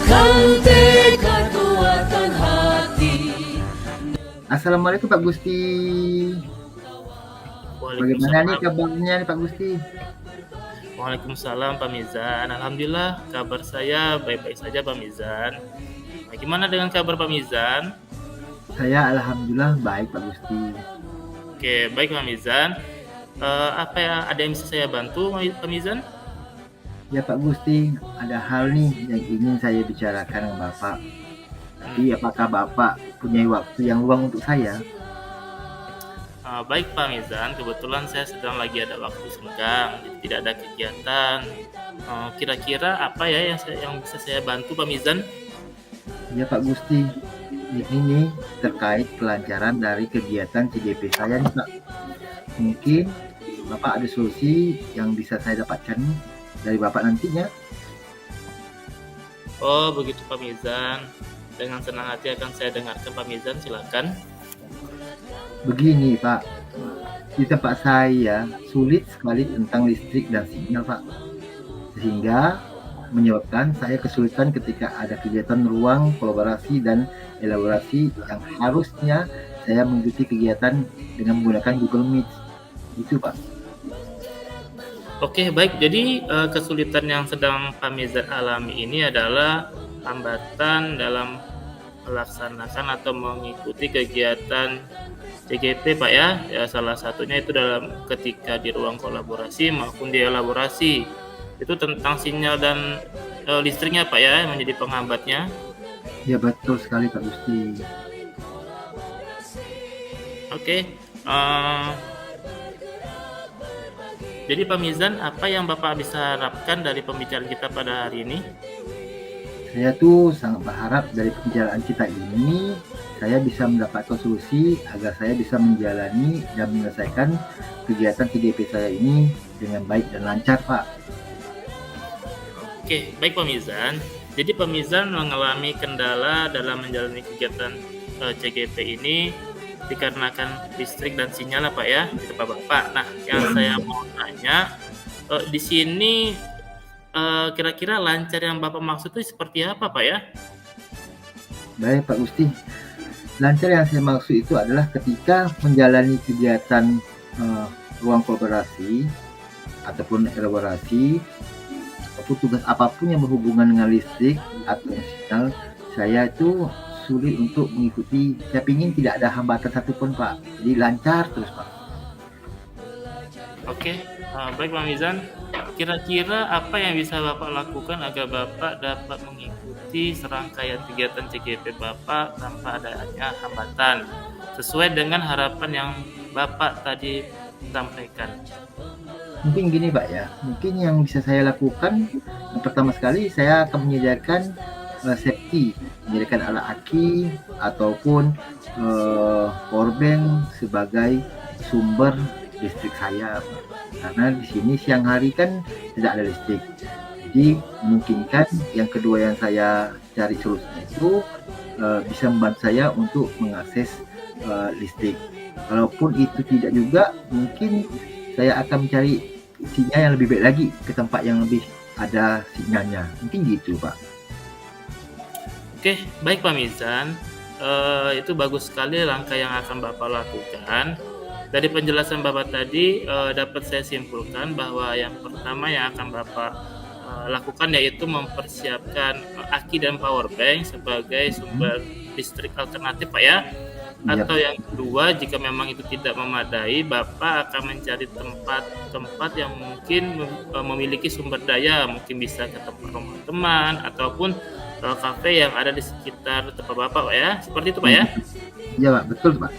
Kuatkan tekad, kuatkan hati. Assalamualaikum Pak Gusti. Bagaimana nih Waalaikumsalam. kabarnya nih Pak Gusti? Waalaikumsalam Pak Mizan. Alhamdulillah kabar saya baik-baik saja Pak Mizan. Nah, gimana dengan kabar Pak Mizan? Saya alhamdulillah baik Pak Gusti. Oke, baik Pak Mizan. Apa ya, ada yang bisa saya bantu Pak Mizan? Ya Pak Gusti, ada hal nih yang ingin saya bicarakan dengan Bapak. Tapi apakah Bapak punya waktu yang luang untuk saya? Baik Pak Mizan, kebetulan saya sedang lagi ada waktu senggang, jadi tidak ada kegiatan. Kira-kira apa ya yang bisa saya bantu Pak Mizan? Ya Pak Gusti, ini nih terkait kelancaran dari kegiatan CGP saya nih Pak. Mungkin Bapak ada solusi yang bisa saya dapatkan dari Bapak nantinya. Oh begitu Pak Mizan. Dengan senang hati akan saya dengarkan Pak Mizan, silakan. Begini Pak, di tempat saya sulit sekali tentang listrik dan sinyal Pak. Sehingga menyebabkan saya kesulitan ketika ada kegiatan ruang kolaborasi dan elaborasi yang harusnya saya mengikuti kegiatan dengan menggunakan Google Meet. Itu Pak. Oke, baik. Jadi kesulitan yang sedang Pak Mizan alami ini adalah hambatan dalam melaksanakan atau mengikuti kegiatan CGP, Pak ya. Ya, salah satunya itu dalam ketika di ruang kolaborasi maupun di elaborasi. Itu tentang sinyal dan listriknya, Pak ya, yang menjadi penghambatnya. Ya betul sekali Pak Gusti. Oke. Jadi Pak Mizan, apa yang Bapak bisa harapkan dari pembicaraan kita pada hari ini? Saya tuh sangat berharap dari pembicaraan kita ini saya bisa mendapatkan solusi agar saya bisa menjalani dan menyelesaikan kegiatan CGP saya ini dengan baik dan lancar Pak. Oke, baik Pak Mizan. Jadi Pak Mizan mengalami kendala dalam menjalani kegiatan CGP ini dikarenakan listrik dan sinyal Pak ya di tempat Bapak. Nah, yang saya mau tanya di sini kira-kira lancar yang Bapak maksud itu seperti apa Pak ya? Baik Pak Gusti, lancar yang saya maksud itu adalah ketika menjalani kegiatan ruang kolaborasi ataupun elaborasi ataupun tugas apapun yang berhubungan dengan listrik atau sinyal, saya itu sulit untuk mengikuti. Saya ingin tidak ada hambatan satupun Pak, jadi lancar terus Pak. Oke, baik Pak Mizan. Kira-kira apa yang bisa Bapak lakukan agar Bapak dapat mengikuti serangkaian kegiatan CGP Bapak tanpa adanya hambatan sesuai dengan harapan yang Bapak tadi sampaikan? Mungkin gini Pak ya, mungkin yang bisa saya lakukan yang pertama sekali saya akan menyediakan safety, menyediakan alat aki ataupun powerbank sebagai sumber listrik saya Pak. Karena di sini siang hari kan tidak ada listrik, jadi memungkinkan yang kedua yang saya cari solusinya itu bisa membantu saya untuk mengakses listrik. Kalaupun itu tidak juga, mungkin saya akan mencari sinyal yang lebih baik lagi ke tempat yang lebih ada sinyalnya. Mungkin gitu Pak. Oke, baik Pak Mizan. Itu bagus sekali langkah yang akan Bapak lakukan. Dari penjelasan Bapak tadi dapat saya simpulkan bahwa yang pertama yang akan Bapak lakukan yaitu mempersiapkan aki dan power bank sebagai sumber listrik alternatif Pak ya. Atau yang kedua, jika memang itu tidak memadai, Bapak akan mencari tempat-tempat yang mungkin memiliki sumber daya, mungkin bisa ke tempat rumah teman ataupun kafe yang ada di sekitar tempat Bapak Pak ya. Seperti itu Pak ya. Iya Pak, betul Pak.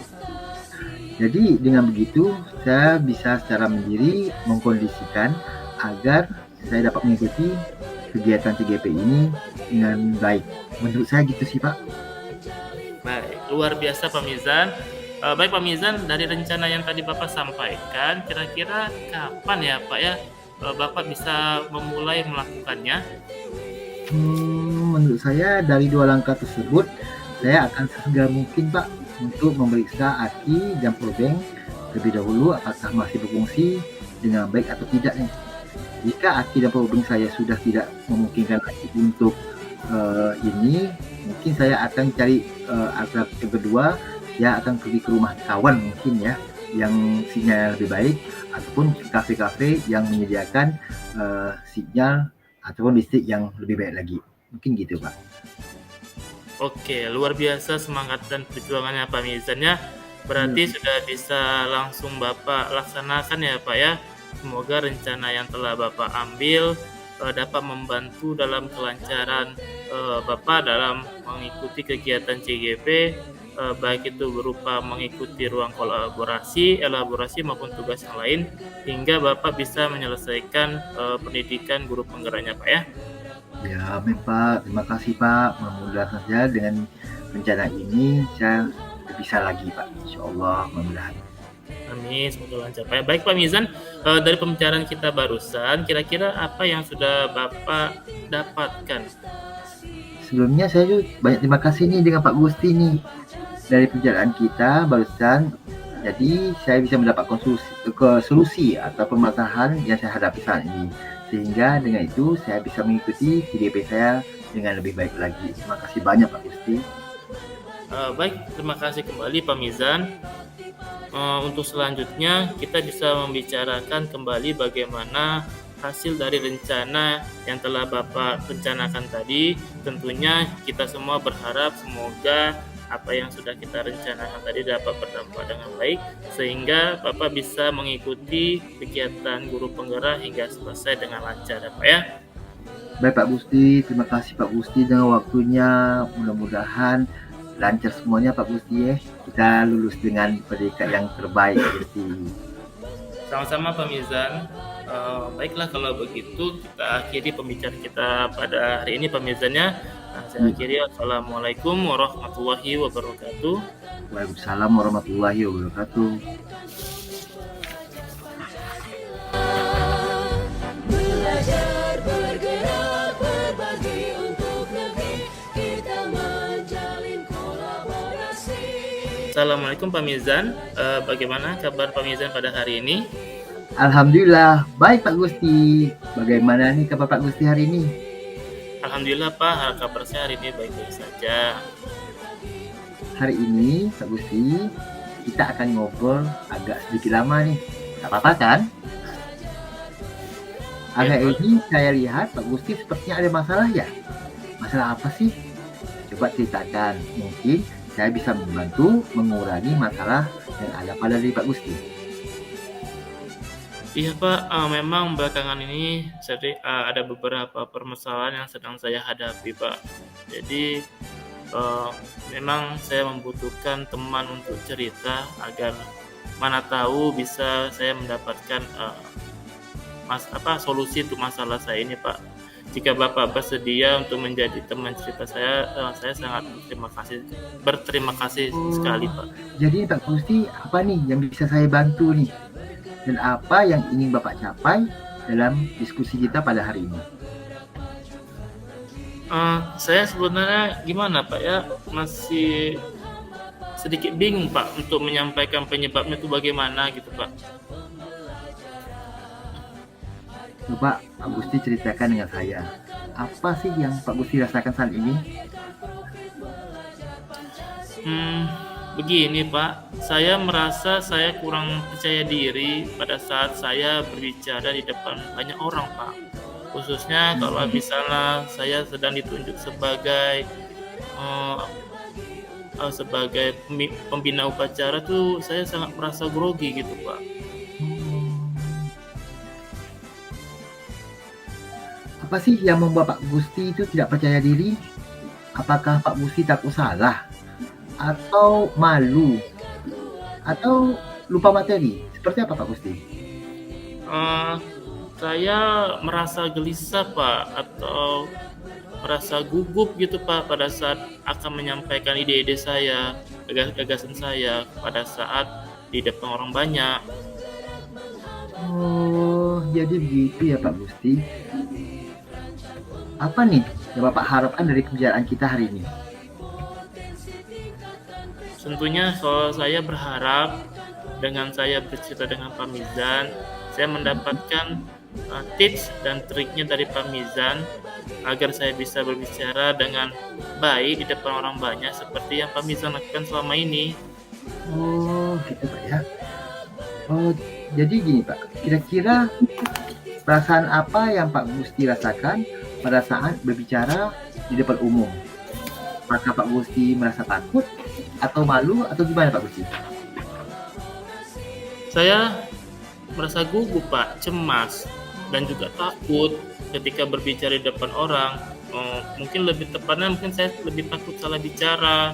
Jadi dengan begitu saya bisa secara mandiri mengkondisikan agar saya dapat mengikuti kegiatan CGP ini dengan baik. Menurut saya gitu sih Pak. Baik, luar biasa Pak Mizan. Baik Pak Mizan, dari rencana yang tadi Bapak sampaikan, kira-kira kapan ya Pak ya Bapak bisa memulai melakukannya? Menurut saya dari dua langkah tersebut saya akan sesegera mungkin Pak untuk memeriksa aki dan powerbank terlebih dahulu apakah masih berfungsi dengan baik atau tidak nih. Jika aki dan powerbank saya sudah tidak memungkinkan lagi untuk ini mungkin saya akan cari alternatif yang kedua, saya akan pergi ke rumah kawan mungkin ya, yang sinyal lebih baik, ataupun kafe-kafe yang menyediakan sinyal ataupun listrik yang lebih baik lagi. Mungkin gitu, Pak. Oke, luar biasa semangat dan perjuangannya Pak Mizan ya. Berarti sudah bisa langsung Bapak laksanakan ya Pak ya. Semoga rencana yang telah Bapak ambil dapat membantu dalam kelancaran Bapak dalam mengikuti kegiatan CGP, baik itu berupa mengikuti ruang kolaborasi, elaborasi maupun tugas yang lain, hingga Bapak bisa menyelesaikan pendidikan guru penggeraknya Pak ya. Ya, amin Pak. Terima kasih Pak. Mudah-mudahan saja dengan rencana ini saya bisa lagi Pak. Insya Allah mudah-mudahan. Amin, semoga lancar. Baik Pak Mizan, dari pembicaraan kita barusan, kira-kira apa yang sudah Bapak dapatkan? Sebelumnya saya juga banyak terima kasih nih dengan Pak Gusti nih. Dari pembicaraan kita barusan, jadi saya bisa mendapatkan solusi atau permasalahan yang saya hadapi saat ini. Sehingga dengan itu saya bisa mengikuti CGP saya dengan lebih baik lagi. Terima kasih banyak Pak Gusti. Baik, terima kasih kembali Pak Mizan. Untuk selanjutnya kita bisa membicarakan kembali bagaimana hasil dari rencana yang telah Bapak rencanakan tadi. Tentunya kita semua berharap semoga apa yang sudah kita rencanakan tadi dapat berdampak dengan baik, sehingga Bapak bisa mengikuti kegiatan guru penggerak hingga selesai dengan lancar ya Pak ya. Baik Pak Gusti, terima kasih Pak Gusti dengan waktunya. Mudah-mudahan lancar semuanya Pak Gusti ya. Kita lulus dengan predikat yang terbaik Pak Gusti. Sama-sama Pak Mizan. Baiklah kalau begitu kita akhiri pembicaraan kita pada hari ini Pak Mizan ya. Saya akhiri. Assalamualaikum warahmatullahi wabarakatuh. Waalaikumsalam warahmatullahi wabarakatuh. Belajar bergerak berbagi untuk negeri, kita menjalin kolaborasi. Assalamualaikum Pak Mizan. Bagaimana kabar Pak Mizan pada hari ini? Alhamdulillah, baik Pak Gusti. Bagaimana nih kabar Pak Gusti hari ini? Alhamdulillah Pak, kabar saya hari ini baik-baik saja. Hari ini Pak Gusti, kita akan ngobrol agak sedikit lama nih. Tak apa-apa kan? Agak ini saya lihat Pak Gusti sepertinya ada masalah ya. Masalah apa sih? Coba ceritakan. Mungkin saya bisa membantu mengurangi masalah yang ada pada diri Pak Gusti. Iya Pak, memang belakangan ini ada beberapa permasalahan yang sedang saya hadapi Pak. Jadi memang saya membutuhkan teman untuk cerita agar mana tahu bisa saya mendapatkan solusi untuk masalah saya ini Pak. Jika Bapak bersedia untuk menjadi teman cerita saya sangat berterima kasih sekali Pak. Jadi Pak Gusti, apa nih yang bisa saya bantu nih? Dan apa yang ingin Bapak capai dalam diskusi kita pada hari ini? Saya sebenarnya gimana Pak ya, masih sedikit bingung Pak untuk menyampaikan penyebabnya itu bagaimana gitu Pak. Coba Pak Gusti ceritakan dengan saya. Apa sih yang Pak Gusti rasakan saat ini? Begini Pak, saya merasa saya kurang percaya diri pada saat saya berbicara di depan banyak orang Pak. Khususnya kalau misalnya saya sedang ditunjuk sebagai pembina upacara tuh saya sangat merasa grogi gitu Pak. Apa sih yang membuat Pak Gusti itu tidak percaya diri? Apakah Pak Gusti takut salah? Atau malu? Atau lupa materi? Seperti apa Pak Gusti? Saya merasa gelisah Pak, atau merasa gugup gitu Pak pada saat akan menyampaikan ide-ide saya, gagasan saya pada saat di depan orang banyak. Oh, jadi begitu ya Pak Gusti. Apa nih yang Bapak harapkan dari pembicaraan kita hari ini? Tentunya kalau saya berharap dengan saya bercerita dengan Pak Mizan, saya mendapatkan tips dan triknya dari Pak Mizan agar saya bisa berbicara dengan baik di depan orang banyak seperti yang Pak Mizan lakukan selama ini. Oh, gitu Pak ya. Oh, jadi gini Pak, kira-kira perasaan apa yang Pak Gusti rasakan pada saat berbicara di depan umum? Apakah Pak Gusti merasa takut atau malu atau gimana Pak Gusti? Saya merasa gugup Pak, cemas, dan juga takut ketika berbicara di depan orang. Mungkin lebih tepatnya saya lebih takut salah bicara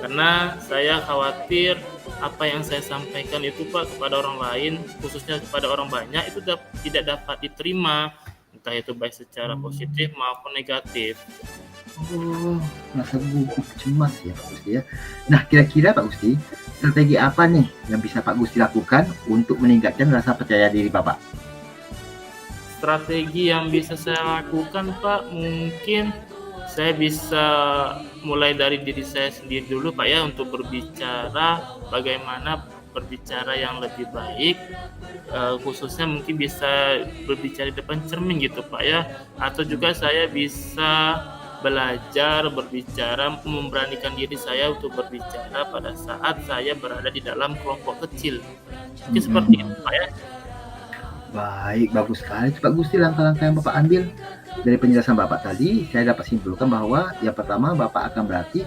karena saya khawatir apa yang saya sampaikan itu Pak kepada orang lain, khususnya kepada orang banyak itu tidak dapat diterima, entah itu baik secara positif maupun negatif. Oh, merasa gugup, cemas ya Pak Gusti ya. Nah, kira-kira Pak Gusti, strategi apa nih yang bisa Pak Gusti lakukan untuk meningkatkan rasa percaya diri Bapak? Strategi yang bisa saya lakukan Pak, mungkin saya bisa mulai dari diri saya sendiri dulu Pak ya, untuk berbicara bagaimana berbicara yang lebih baik, khususnya mungkin bisa berbicara di depan cermin gitu Pak ya, atau juga saya bisa belajar berbicara, memberanikan diri saya untuk berbicara pada saat saya berada di dalam kelompok kecil. Mungkin seperti itu Pak ya. Baik, bagus sekali Pak Gusti langkah-langkah yang Bapak ambil. Dari penjelasan Bapak tadi, saya dapat simpulkan bahwa yang pertama Bapak akan berarti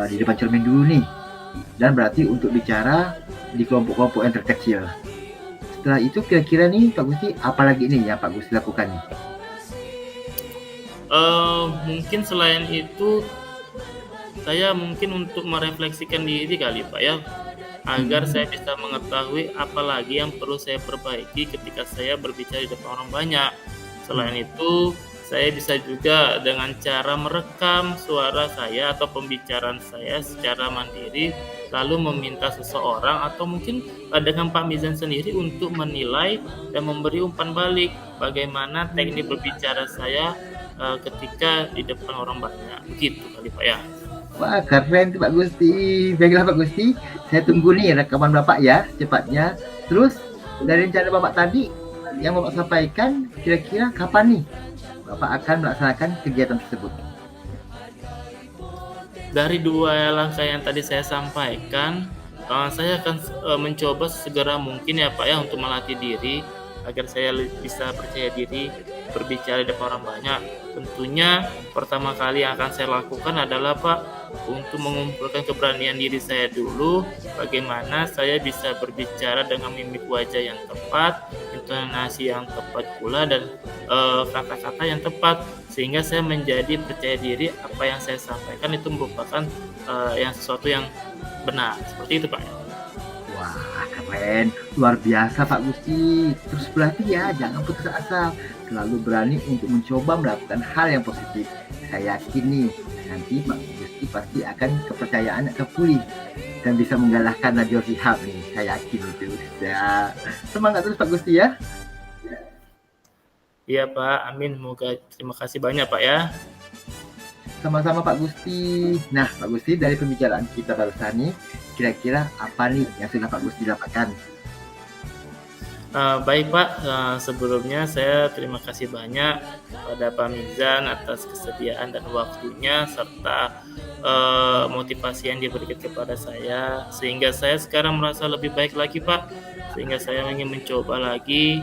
di depan cermin dulu nih, dan berarti untuk bicara di kelompok-kelompok yang terkecil. Setelah itu kira-kira nih Pak Gusti, apalagi nih yang Pak Gusti lakukan nih? Mungkin selain itu saya mungkin untuk merefleksikan diri kali Pak ya, agar saya bisa mengetahui apa lagi yang perlu saya perbaiki ketika saya berbicara di depan orang banyak. Selain itu, saya bisa juga dengan cara merekam suara saya atau pembicaraan saya secara mandiri, lalu meminta seseorang atau mungkin dengan Pak Mizan sendiri untuk menilai dan memberi umpan balik bagaimana teknik berbicara saya ketika di depan orang banyak. Begitu kali Pak ya. Wah, keren tuh Pak Gusti. Baiklah Pak Gusti, saya tunggu nih rekaman Bapak ya cepatnya. Terus dari rencana Bapak tadi yang Bapak sampaikan, kira-kira kapan nih Bapak akan melaksanakan kegiatan tersebut? Dari dua langkah yang tadi saya sampaikan, saya akan mencoba segera mungkin ya Pak ya untuk melatih diri agar saya bisa percaya diri berbicara di depan orang banyak. Tentunya pertama kali yang akan saya lakukan adalah Pak untuk mengumpulkan keberanian diri saya dulu, bagaimana saya bisa berbicara dengan mimik wajah yang tepat, intonasi yang tepat pula, dan kata-kata yang tepat, sehingga saya menjadi percaya diri apa yang saya sampaikan itu merupakan yang sesuatu yang benar. Seperti itu Pak. Wah, keren. Luar biasa Pak Gusti. Terus berarti ya, jangan putus asa. Selalu berani untuk mencoba melakukan hal yang positif. Saya yakin nih, nanti Pak Gusti pasti akan kepercayaan akan pulih. Dan bisa mengalahkan Najwa Shihab nih. Saya yakin itu. Ya. Semangat terus Pak Gusti ya. Iya Pak, amin. Terima kasih banyak Pak ya. Sama-sama Pak Gusti. Nah Pak Gusti, dari pembicaraan kita barusan nih, kira-kira apa nih yang sudah Pak Gusti dapatkan? Baik Pak, sebelumnya saya terima kasih banyak pada Pak Mizan atas kesediaan dan waktunya serta motivasi yang diberikan kepada saya, sehingga saya sekarang merasa lebih baik lagi Pak, sehingga saya ingin mencoba lagi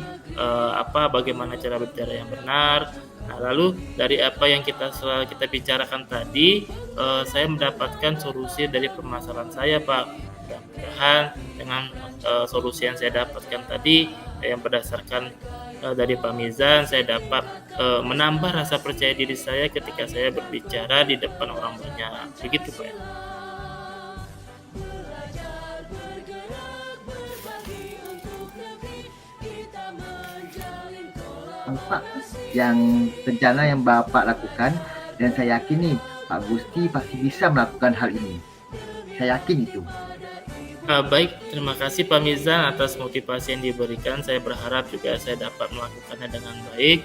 bagaimana cara berbicara yang benar. Nah, lalu dari apa yang kita bicarakan tadi, saya mendapatkan solusi dari permasalahan saya Pak. Mudah-mudahan dengan solusi yang saya dapatkan tadi yang berdasarkan dari Pak Mizan, saya dapat menambah rasa percaya diri saya ketika saya berbicara di depan orang banyak. Begitu Pak. Pak, yang rencana yang Bapak lakukan, dan saya yakin nih Pak Gusti pasti bisa melakukan hal ini. Saya yakin itu. Baik, terima kasih Pak Mizan atas motivasi yang diberikan. Saya berharap juga saya dapat melakukannya dengan baik,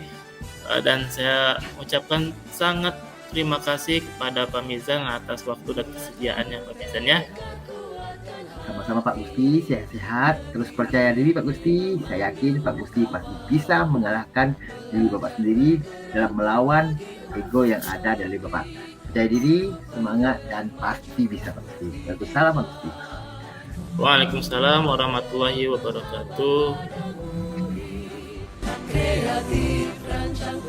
dan saya ucapkan sangat terima kasih kepada Pak Mizan atas waktu dan kesediaannya Pak Mizan ya. Sama-sama Pak Gusti, sehat-sehat, terus percaya diri Pak Gusti. Saya yakin Pak Gusti pasti bisa mengalahkan diri Bapak sendiri dalam melawan ego yang ada dari Bapak. Percaya diri, semangat, dan pasti bisa Pak Gusti. Waalaikumsalam Pak Gusti. Waalaikumsalam warahmatullahi wabarakatuh. kreatif rancang